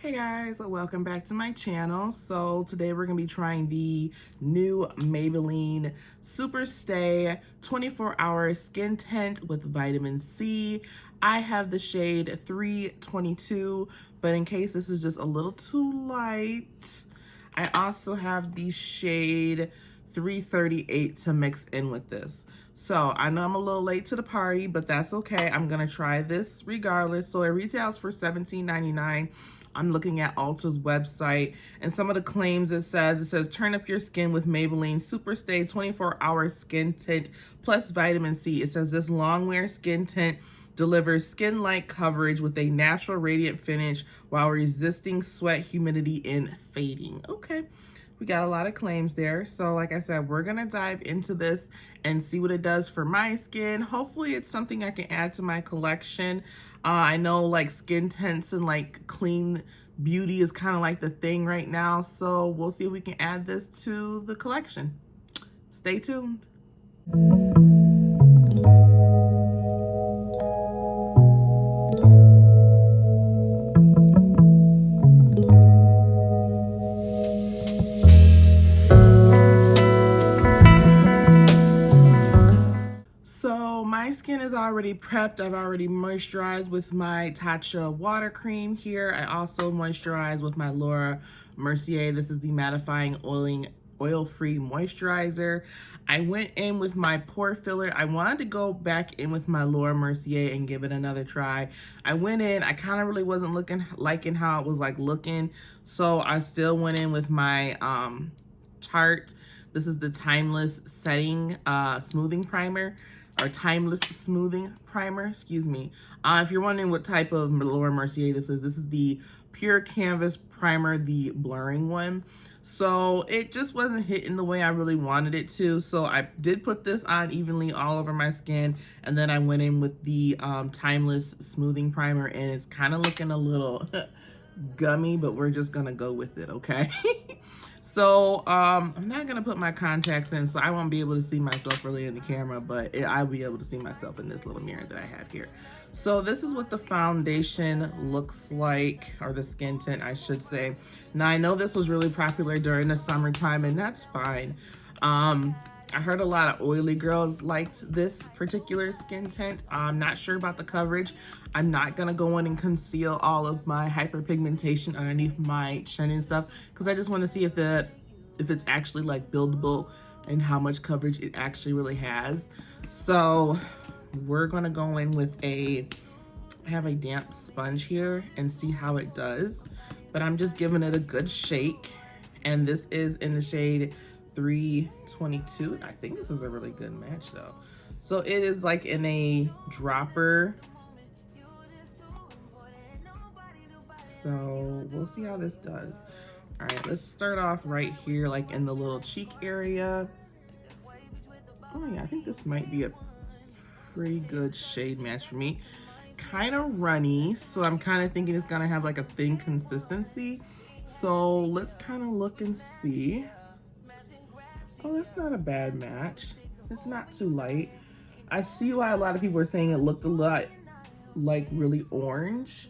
Hey guys, welcome back to my channel. So today we're going to be trying the new Maybelline Super Stay 24-hour skin tint with vitamin C. I have the shade 322, but in case this is just a little too light, I also have the shade 338 to mix in with this. So I know I'm a little late to the party, but that's okay. I'm gonna try this regardless. So it retails for $17.99. I'm looking at Ulta's website, and some of the claims it says turn up your skin with Maybelline Super Stay 24-hour skin tint plus vitamin C. It says this Longwear skin tint delivers skin-like coverage with a natural radiant finish while resisting sweat, humidity, and fading. Okay, we got a lot of claims there. So like I said, we're gonna dive into this and see what it does for my skin. Hopefully it's something I can add to my collection. I know like skin tints and like clean beauty is kind of like the thing right now. So we'll see if we can add this to the collection. Stay tuned. My skin is already prepped. I've already moisturized with my Tatcha water cream here. I also moisturize with my Laura Mercier. This is the mattifying oil-free moisturizer. I went in with my pore filler. I wanted to go back in with my Laura Mercier and give it another try. I went in, I kind of really wasn't liking how it was like looking. So I still went in with my Tarte. This is the Timeless Setting Smoothing Primer. Or Timeless Smoothing Primer, excuse me. If you're wondering what type of Laura Mercier this is the Pure Canvas Primer, the blurring one. So it just wasn't hitting the way I really wanted it to. So I did put this on evenly all over my skin. And then I went in with the Timeless Smoothing Primer. And it's kind of looking a little gummy, but we're just going to go with it, okay? So I'm not gonna put my contacts in, so I won't be able to see myself really in the camera, but I'll be able to see myself in this little mirror that I have here. So this is what the foundation looks like, or the skin tint, I should say. Now I know this was really popular during the summertime, and that's fine. I heard a lot of oily girls liked this particular skin tint. I'm not sure about the coverage. I'm not gonna go in and conceal all of my hyperpigmentation underneath my chin and stuff, because I just want to see if it's actually like buildable and how much coverage it actually really has. So we're gonna go in with I have a damp sponge here and see how it does. But I'm just giving it a good shake, and this is in the shade 322. I think this is a really good match though. So it is like in a dropper. So we'll see how this does. All right, let's start off right here, like in the little cheek area. Oh yeah, I think this might be a pretty good shade match for me. Kind of runny, so I'm kind of thinking it's gonna have like a thin consistency. So let's kind of look and see. Oh, that's not a bad match. It's not too light. I see why a lot of people are saying it looked a lot like really orange,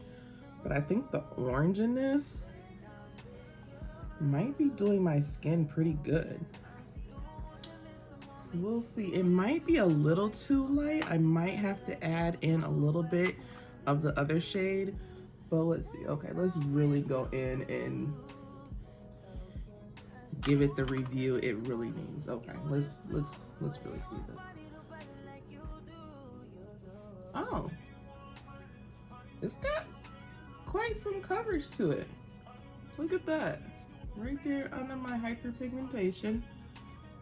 but I think the orange in this might be doing my skin pretty good. We'll see. It might be a little too light. I might have to add in a little bit of the other shade, but let's see. Okay, let's really go in and give it the review it really needs. Okay, let's really see this. Oh, it's got quite some coverage to it. Look at that. Right there under my hyperpigmentation.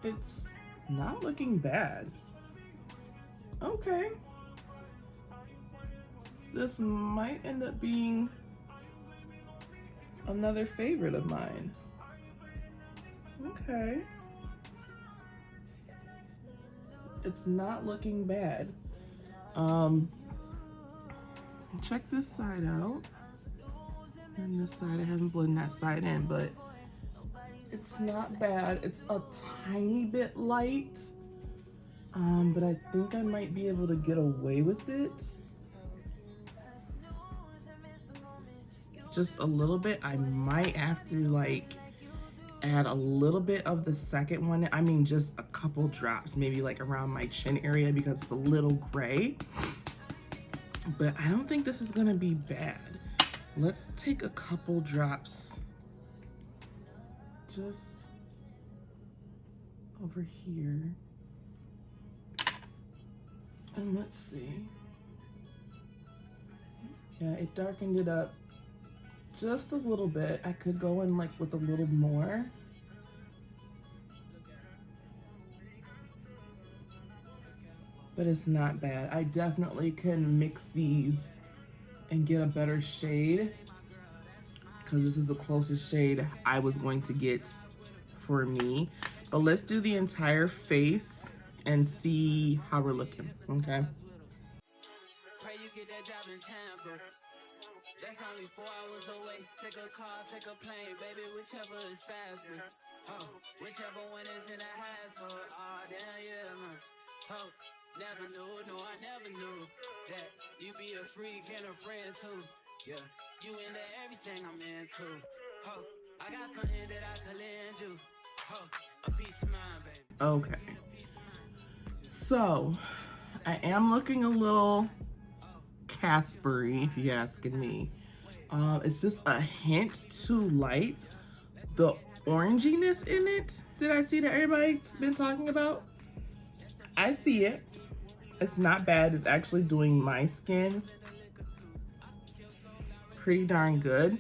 It's not looking bad. Okay. This might end up being another favorite of mine. Okay. It's not looking bad. Check this side out. And this side, I haven't blended that side in, but it's not bad. It's a tiny bit light, but I think I might be able to get away with it. just a little bit. I might have to like add a little bit of the second one. I mean, just a couple drops, maybe like around my chin area because it's a little gray. But I don't think this is gonna be bad. Let's take a couple drops just over here. And let's see. Yeah, it darkened it up just a little bit. I could go in like with a little more. But it's not bad. I definitely can mix these and get a better shade, because this is the closest shade I was going to get for me. But let's do the entire face and see how we're looking, okay? That's only 4 hours away. Take a car, take a plane, baby, whichever is faster. Oh, whichever one is in a hassle. Oh, damn, yeah, man. Oh, never knew, no, I never knew that you be a freak and a friend too. Yeah, you into everything I'm into. Oh, I got something that I could lend you. Oh, a piece of mind, baby. Okay. So, I am looking a little Casper-y, if you're asking me. It's just a hint too light. The oranginess in it, did I see that everybody's been talking about? I see it. It's not bad. It's actually doing my skin pretty darn good.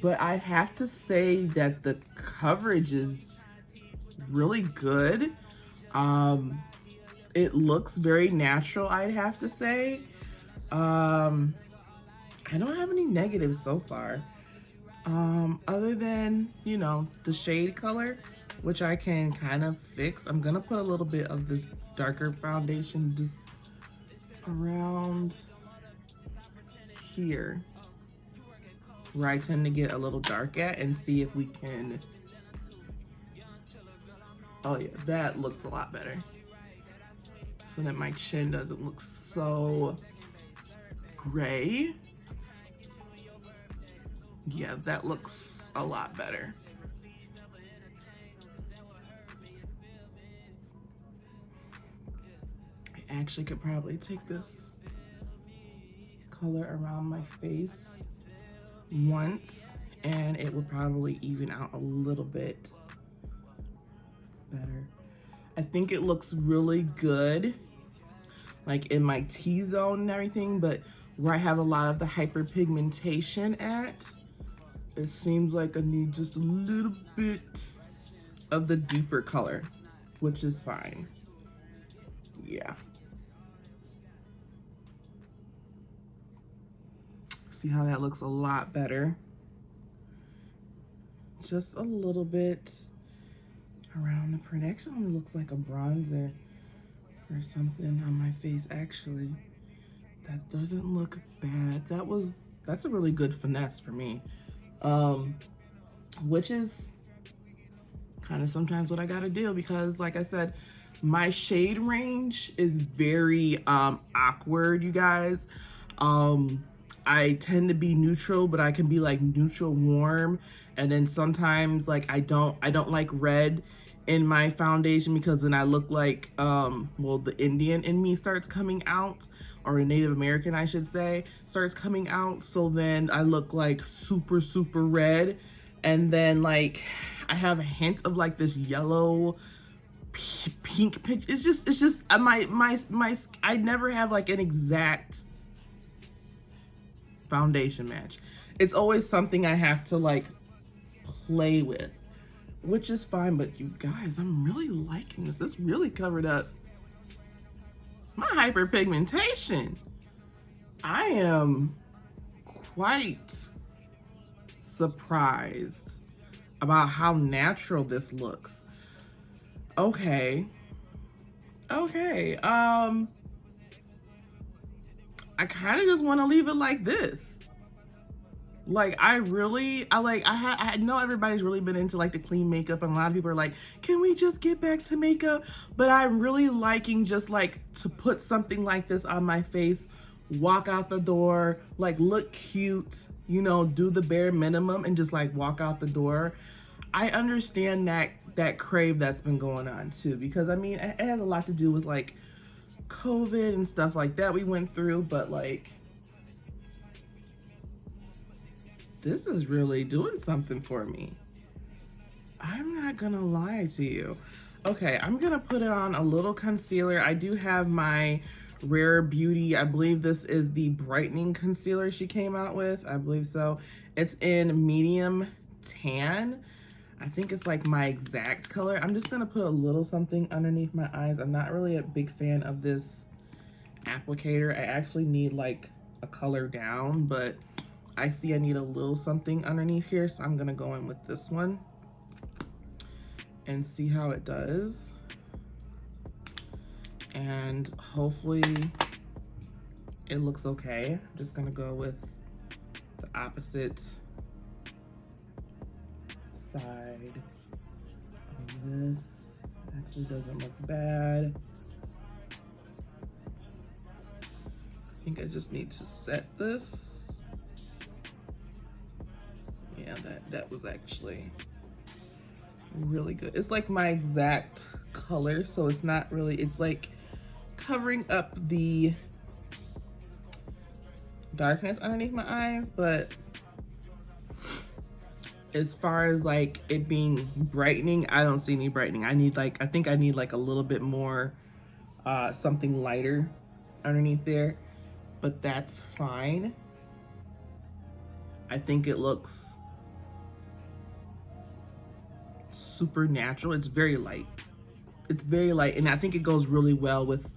But I have to say that the coverage is really good. It looks very natural, I'd have to say. I don't have any negatives so far. Other than, you know, the shade color, which I can kind of fix. I'm gonna put a little bit of this darker foundation just around here, where I tend to get a little dark at, and see if we can, oh yeah, that looks a lot better. So that my chin doesn't look so gray. Yeah, that looks a lot better. I actually could probably take this color around my face once and it would probably even out a little bit better. I think it looks really good like in my T-zone and everything, but where I have a lot of the hyperpigmentation at, it seems like I need just a little bit of the deeper color, which is fine. Yeah. See how that looks a lot better? Just a little bit around the print. Actually, it looks like a bronzer or something on my face, actually. That doesn't look bad. That's a really good finesse for me. Which is kind of sometimes what I gotta do, because like I said, my shade range is very awkward, you guys. I tend to be neutral, but I can be like neutral warm, and then sometimes like I don't like red in my foundation, because then I look like well, the Indian in me starts coming out, or a Native American I should say, starts coming out. So then I look like super red, and then like I have a hint of like this yellow pink pitch. It's just my I never have like an exact foundation match. It's always something I have to like play with, which is fine. But you guys, I'm really liking this. This really covered up my hyperpigmentation. I am quite surprised about how natural this looks. Okay. I kind of just want to leave it like this. Like I know everybody's really been into like the clean makeup, and a lot of people are like, can we just get back to makeup? But I'm really liking just like to put something like this on my face, walk out the door, like look cute, you know, do the bare minimum and just like walk out the door. I understand that crave that's been going on too, because I mean, it has a lot to do with like COVID and stuff like that we went through, but like, this is really doing something for me. I'm not gonna lie to you. Okay, I'm gonna put it on a little concealer. I do have my Rare Beauty, I believe this is the brightening concealer she came out with. I believe so. It's in medium tan. I think it's like my exact color. I'm just gonna put a little something underneath my eyes. I'm not really a big fan of this applicator. I actually need like a color down, but I see I need a little something underneath here, so I'm gonna go in with this one and see how it does. And hopefully it looks okay. I'm just gonna go with the opposite side of this. Actually doesn't look bad. I think I just need to set this. Yeah, that was actually really good. It's like my exact color, so it's not really, it's like covering up the darkness underneath my eyes, but as far as like it being brightening, I don't see any brightening. I need like, I think I need like a little bit more something lighter underneath there, but that's fine. I think it looks super natural. It's very light. It's very light, and I think it goes really well with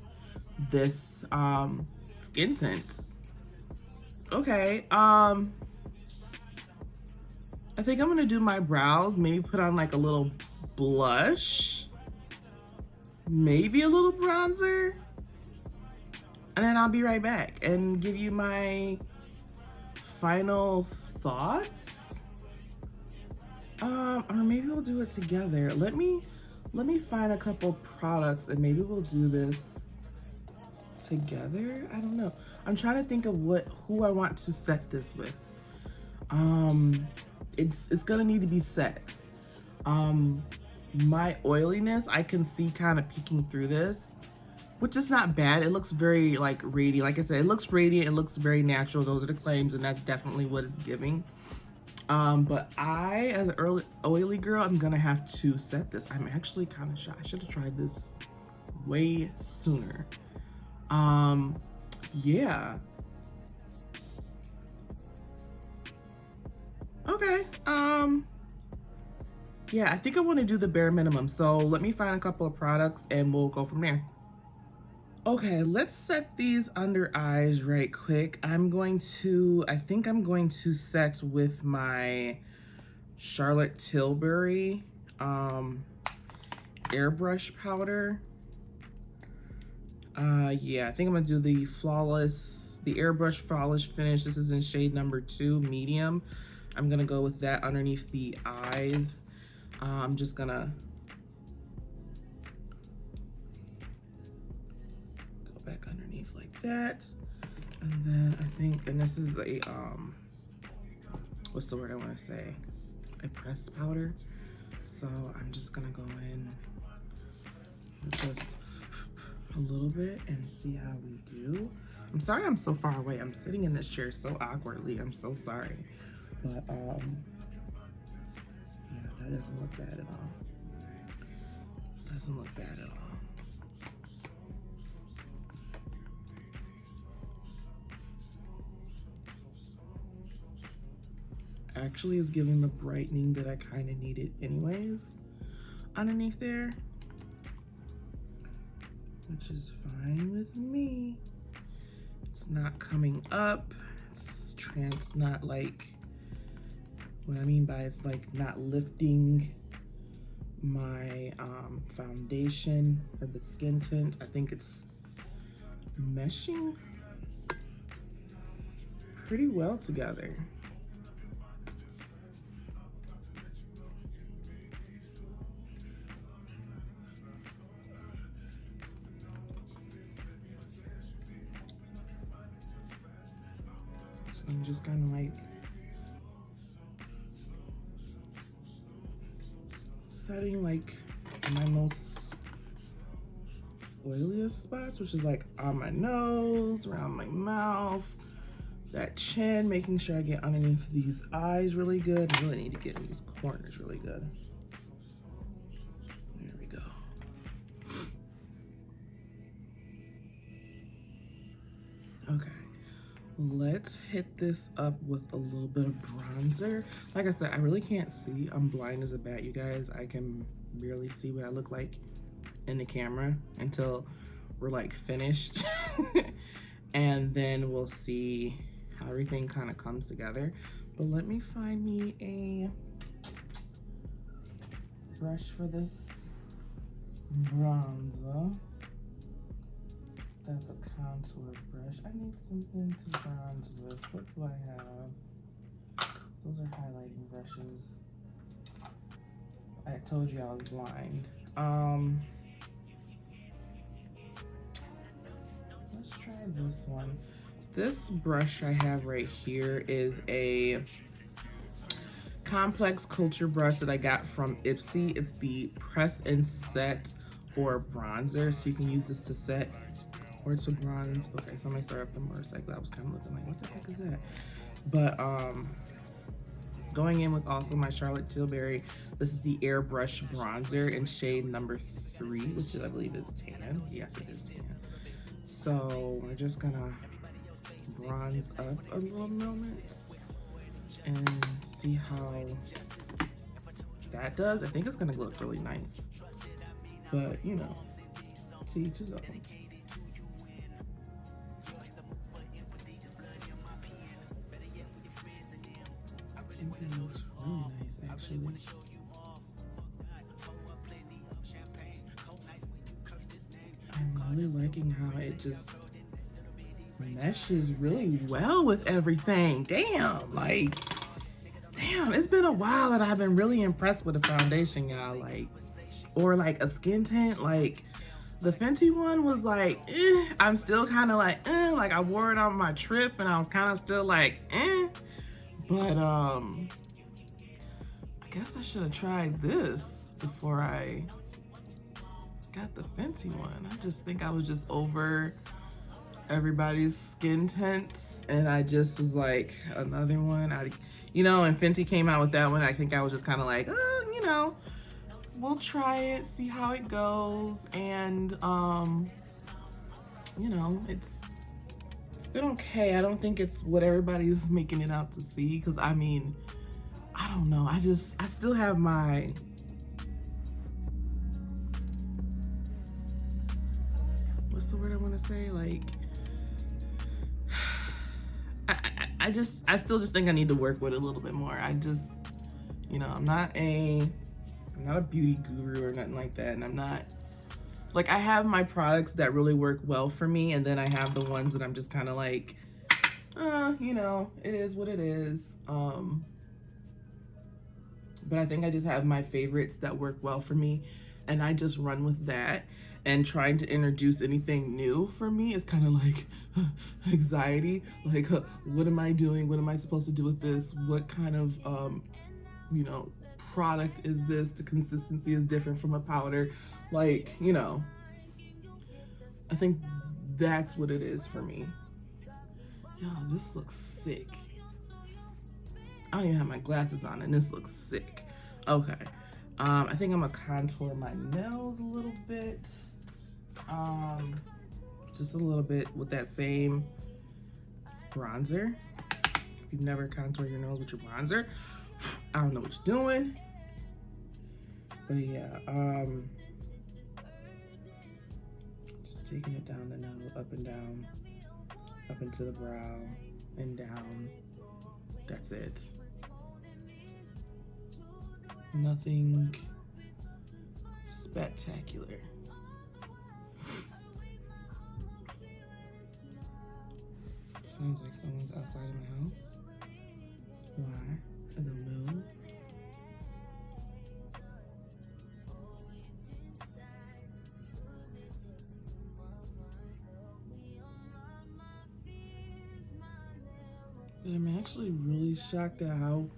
this skin tint. Okay, I think I'm gonna do my brows, maybe put on like a little blush, maybe a little bronzer, and then I'll be right back and give you my final thoughts. Or maybe we'll do it together. Let me find a couple products and maybe we'll do this together. I don't know. I'm trying to think of who I want to set this with. It's gonna need to be set. My oiliness, I can see kind of peeking through this, which is not bad. It looks very like radiant. Like I said, it looks radiant. It looks very natural. Those are the claims, and that's definitely what it's giving. But I, as an oily girl, I'm gonna have to set this. I'm actually kind of shy. I should have tried this way sooner. Yeah. Okay. Yeah, I think I want to do the bare minimum. So let me find a couple of products and we'll go from there. Okay, let's set these under eyes right quick. I think I'm going to set with my Charlotte Tilbury airbrush powder. Yeah, I think I'm gonna do the airbrush flawless finish. This is in shade number 2, medium. I'm gonna go with that underneath the eyes. I'm just gonna go back underneath like that. And then I think, and this is the, what's the word I wanna say? A pressed powder. So I'm just gonna go in with just a little bit and see how we do. I'm sorry I'm so far away. I'm sitting in this chair so awkwardly. I'm so sorry. But yeah, that doesn't look bad at all. Doesn't look bad at all. Actually is giving the brightening that I kind of needed anyways underneath there, which is fine with me. It's not coming up. It's not like, what I mean by it's like not lifting my foundation or the skin tint. I think it's meshing pretty well together. I'm just kind of like setting like my most oiliest spots, which is like on my nose, around my mouth, that chin, making sure I get underneath these eyes really good. I really need to get in these corners really good. There we go. Okay, let's hit this up with a little bit of bronzer. Like I said, I really can't see. I'm blind as a bat, you guys. I can barely see what I look like in the camera until we're like finished. And then we'll see how everything kind of comes together. But let me find me a brush for this bronzer. That's a contour brush. I need something to bronze with. What do I have? Those are highlighting brushes. I told you I was blind. Let's try this one. This brush I have right here is a complex culture brush that I got from Ipsy. It's the press and set or bronzer, so you can use this to set or to bronze. Okay, somebody started up the motorcycle. I was kind of looking like, what the heck is that? But going in with also my Charlotte Tilbury, this is the Airbrush bronzer in shade number 3, which I believe is tan. Yes, it is tan. So we're just gonna bronze up a little moment and see how that does. I think it's gonna look really nice, but you know, to each his own. I think it looks really nice, actually. I'm really liking how it just meshes really well with everything. Damn, like, damn, it's been a while that I've been really impressed with the foundation, y'all. Like, or like a skin tint. Like, the Fenty one was like, I'm still kind of like, like I wore it on my trip and I was kind of still like, but I guess I should have tried this before I got the Fenty one. I just think I was just over everybody's skin tints and I just was like, another one. You know, and Fenty came out with that one. I think I was just kind of like, oh, you know, we'll try it, see how it goes. And you know, it's been okay. I don't think it's what everybody's making it out to see, because I mean, I don't know, I still have my what's the word I want to say, like, I still just think I need to work with it a little bit more. I just, you know, I'm not a beauty guru or nothing like that, and I'm not, like, I have my products that really work well for me, and then I have the ones that I'm just kind of like, you know, it is what it is. But I think I just have my favorites that work well for me, and I just run with that. And trying to introduce anything new for me is kind of like anxiety. Like, what am I doing? What am I supposed to do with this? What kind of, you know, product is this? The consistency is different from a powder. Like, you know, I think that's what it is for me. Yo, this looks sick. I don't even have my glasses on and this looks sick. Okay. I think I'm gonna contour my nails a little bit. Just a little bit with that same bronzer. If you've never contoured your nose with your bronzer, I don't know what you're doing. But yeah, just taking it down the nose, up and down, up into the brow and down. That's it. Nothing spectacular. Sounds like someone's outside of my house. Why? I don't know. But I'm actually really shocked at how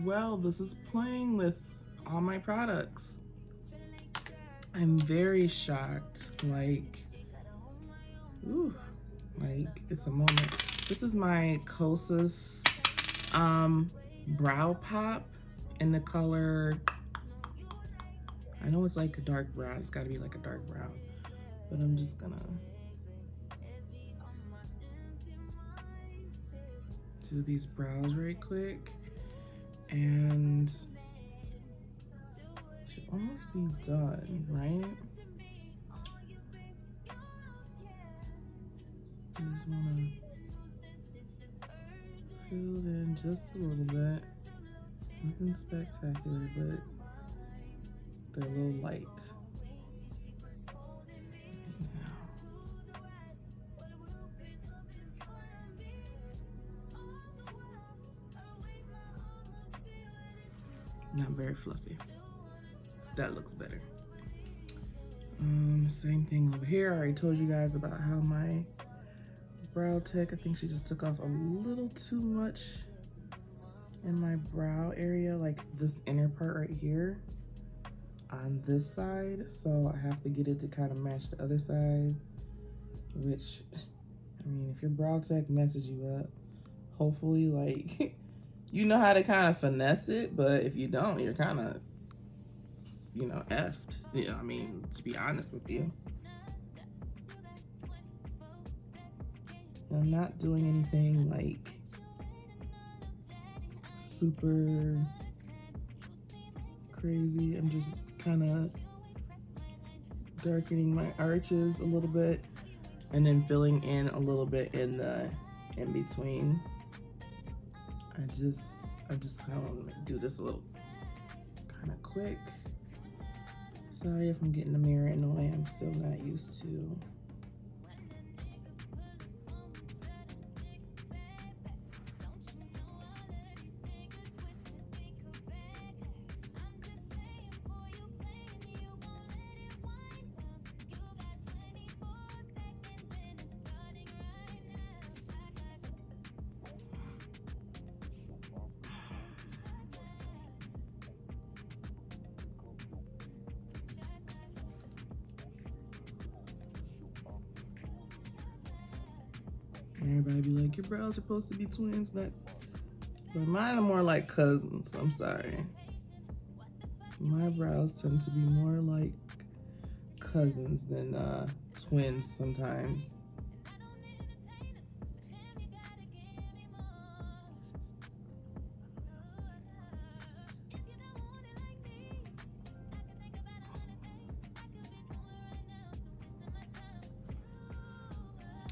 well this is playing with all my products. I'm very shocked. Like, ooh, like it's a moment. This is my Kosas brow pop in the color, I know it's like a dark brown. It's gotta be like a dark brown, but I'm just gonna do these brows right quick, and should almost be done, right? I just wanna fill it in just a little bit. Nothing spectacular, but they're a little light. Not very fluffy. That looks better. Same thing over here. I already told you guys about how my brow tech, I think she just took off a little too much in my brow area, like this inner part right here on this side. So I have to get it to kind of match the other side, which, I mean, if your brow tech messes you up, hopefully, like, you know how to kind of finesse it, but if you don't, you're kind of, you know, effed. You know, I mean, to be honest with you. I'm not doing anything like super crazy. I'm just kind of darkening my arches a little bit and then filling in a little bit in the in between. I just kind of want to do this a little kind of quick. Sorry if I'm getting the mirror in the way. I'm still not used to. Everybody be like, your brows are supposed to be twins, not. But mine are more like cousins. I'm sorry. My brows tend to be more like cousins than twins sometimes.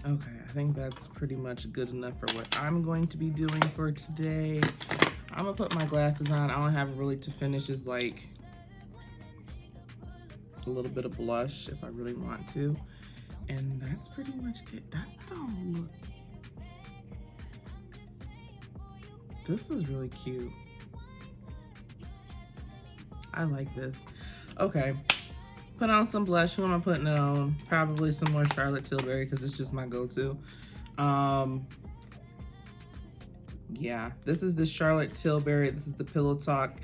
Okay, I think that's pretty much good enough for what I'm going to be doing for today. I'm gonna put my glasses on. All I have really to finish is like a little bit of blush if I really want to. And that's pretty much it. That don't look... This is really cute. I like this. Okay. Put on some blush. Who am I putting it on? Probably some more Charlotte Tilbury because it's just my go-to. Yeah, this is the Charlotte Tilbury. This is the Pillow Talk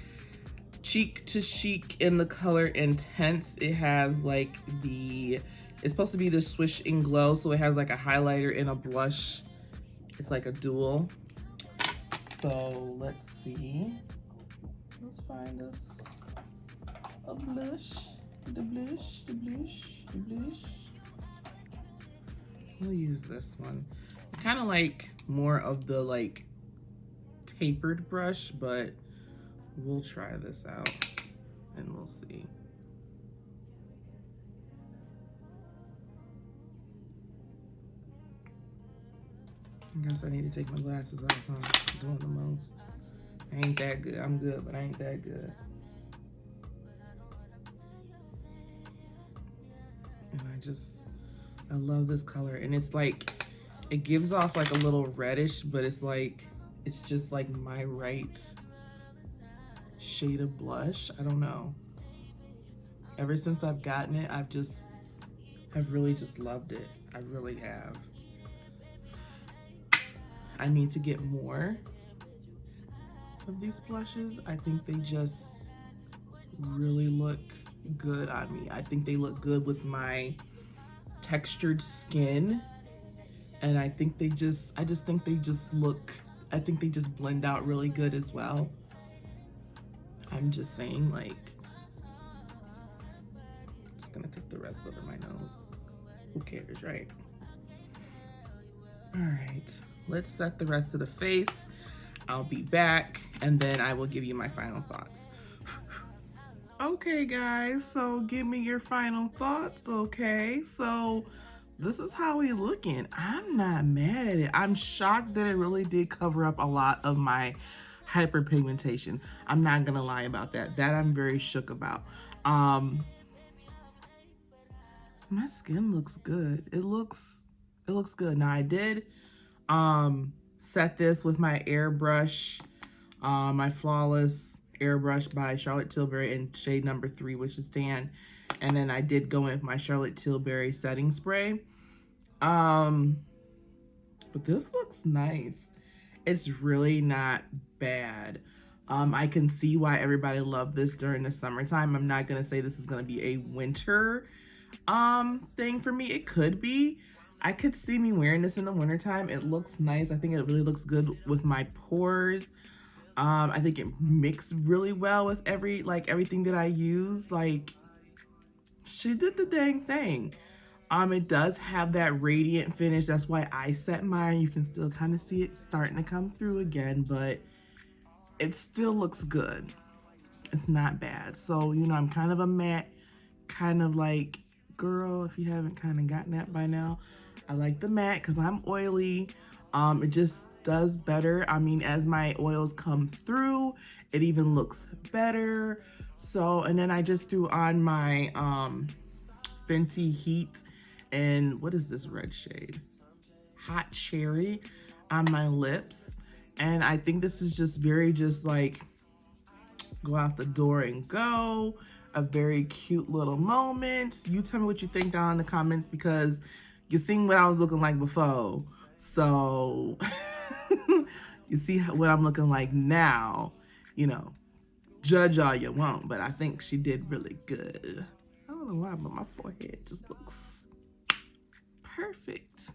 Cheek to Chic in the color Intense. It has like the, it's supposed to be the Swish and Glow, so it has like a highlighter and a blush. It's like a dual. So let's see. Let's find us a blush. The blush. We'll use this one. I kind of like more of the like tapered brush, but we'll try this out and we'll see. I guess I need to take my glasses off, huh? I'm doing the most. I ain't that good. I'm good, but I ain't that good. And I love this color. And it's like, it gives off like a little reddish, but it's like, it's just like my right shade of blush. I don't know. Ever since I've gotten it, I've really just loved it. I really have. I need to get more of these blushes. I think they just really look good on me. I think they look good with my textured skin, and I think they just, I think they just blend out really good as well. I'm just saying, like, I'm just gonna take the rest over my nose. Who cares, right? All right, let's set the rest of the face. I'll be back, and then I will give you my final thoughts. Okay, guys, so give me your final thoughts, okay? So this is how we looking. I'm not mad at it. I'm shocked that it really did cover up a lot of my hyperpigmentation. I'm not gonna lie about that. That I'm very shook about. My skin looks good. It looks good. Now I did set this with my airbrush, my Flawless airbrush by Charlotte Tilbury in shade number 3, which is tan. And then I did go in with my Charlotte Tilbury setting spray. But this looks nice. It's really not bad. I can see why everybody loved this during the summertime. I'm not gonna say this is gonna be a winter thing for me. It could be. I could see me wearing this in the wintertime. It looks nice. I think it really looks good with my pores. I think it mixed really well with everything that I use. Like, she did the dang thing. It does have that radiant finish. That's why I set mine. You can still kind of see it starting to come through again, but it still looks good. It's not bad. So, you know, I'm kind of a matte, kind of like, girl, if you haven't kind of gotten that by now. I like the matte because I'm oily. It just does better. I mean, as my oils come through, it even looks better. So, and then I just threw on my Fenty Heat, and what is this red shade? Hot Cherry on my lips. And I think this is just very like go out the door and go. A very cute little moment. You tell me what you think down in the comments, because you seen what I was looking like before. So you see what I'm looking like now. You know, judge all you want, but I think she did really good. I don't know why, but my forehead just looks perfect.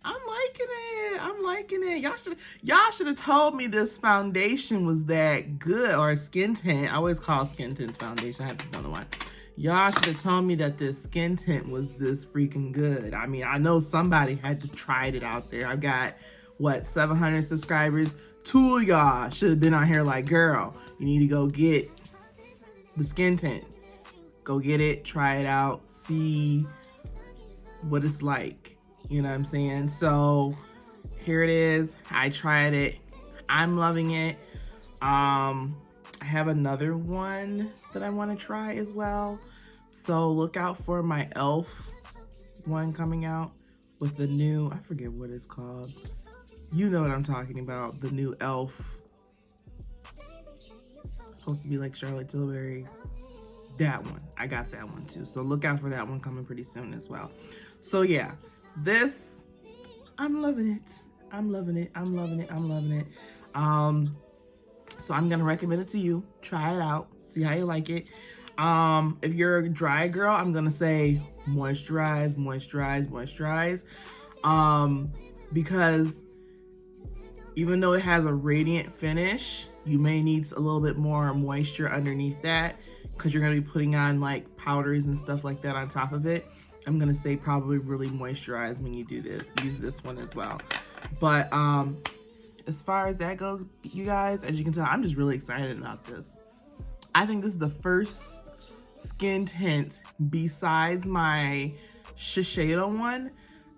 I'm liking it. I'm liking it. Y'all should have told me this foundation was that good, or skin tint. I always call skin tints foundation. I have another one. Y'all should have told me that this skin tint was this freaking good. I mean, I know somebody had to try it out there. I've got, what, 700 subscribers? 2 of y'all should have been on here like, girl, you need to go get the skin tint. Go get it, try it out, see what it's like. You know what I'm saying? So here it is. I tried it. I'm loving it. I have another one that I want to try as well. So look out for my e.l.f. one coming out with the new, I forget what it's called. You know what I'm talking about. The new e.l.f. It's supposed to be like Charlotte Tilbury. That one. I got that one too. So look out for that one coming pretty soon as well. So yeah, this, I'm loving it. I'm loving it. I'm loving it. I'm loving it. So I'm gonna recommend it to you. Try it out. See how you like it. If you're a dry girl, I'm gonna say moisturize, moisturize, moisturize. Because even though it has a radiant finish, you may need a little bit more moisture underneath that, because you're gonna be putting on like powders and stuff like that on top of it. I'm gonna say probably really moisturize when you do this. Use this one as well. But as far as that goes, you guys, as you can tell, I'm just really excited about this. I think this is the first skin tint besides my Shiseido one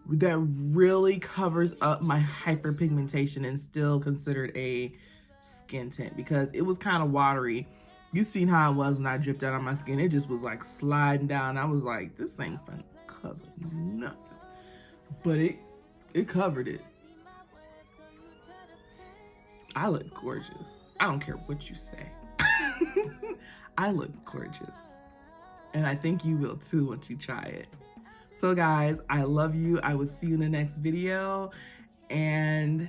that really covers up my hyperpigmentation and still considered a skin tint, because it was kind of watery. You seen how it was when I dripped that on my skin. It just was like sliding down. I was like, this ain't gonna cover nothing. But it covered it. I look gorgeous. I don't care what you say. I look gorgeous. And I think you will too once you try it. So guys, I love you. I will see you in the next video. And